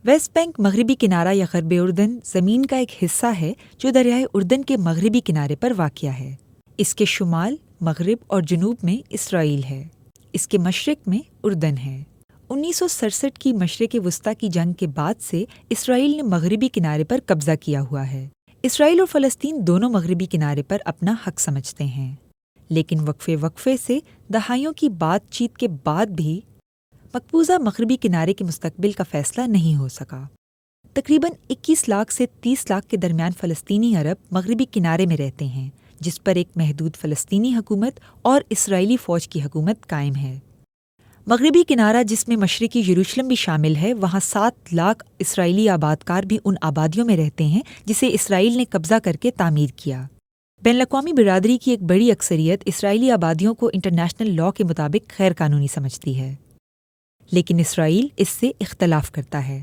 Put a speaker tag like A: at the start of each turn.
A: Waste bank مغربی کنارہ یا غرب اردن زمین کا ایک حصہ ہے جو دریائے اردن کے مغربی کنارے پر واقع ہے۔ اس کے شمال، مغرب اور جنوب میں اسرائیل ہے۔ اس کے مشرق میں اردن ہے۔ 1967 کی مشرق وسطیٰ کی جنگ کے بعد سے اسرائیل نے مغربی کنارے پر قبضہ کیا ہوا ہے۔ اسرائیل اور فلسطین دونوں مغربی کنارے پر اپنا حق سمجھتے ہیں، لیکن وقفے سے دہائیوں کی بات چیت کے بعد بھی مقبوضہ مغربی کنارے کے مستقبل کا فیصلہ نہیں ہو سکا۔ تقریباً 21 لاکھ سے 30 لاکھ کے درمیان فلسطینی عرب مغربی کنارے میں رہتے ہیں، جس پر ایک محدود فلسطینی حکومت اور اسرائیلی فوج کی حکومت قائم ہے۔ مغربی کنارہ جس میں مشرقی یروشلم بھی شامل ہے، وہاں 7 لاکھ اسرائیلی آبادکار بھی ان آبادیوں میں رہتے ہیں جسے اسرائیل نے قبضہ کر کے تعمیر کیا۔ بین الاقوامی برادری کی ایک بڑی اکثریت اسرائیلی آبادیوں کو انٹرنیشنل لاء کے مطابق غیر قانونی سمجھتی ہے، لیکن اسرائیل اس سے اختلاف کرتا ہے۔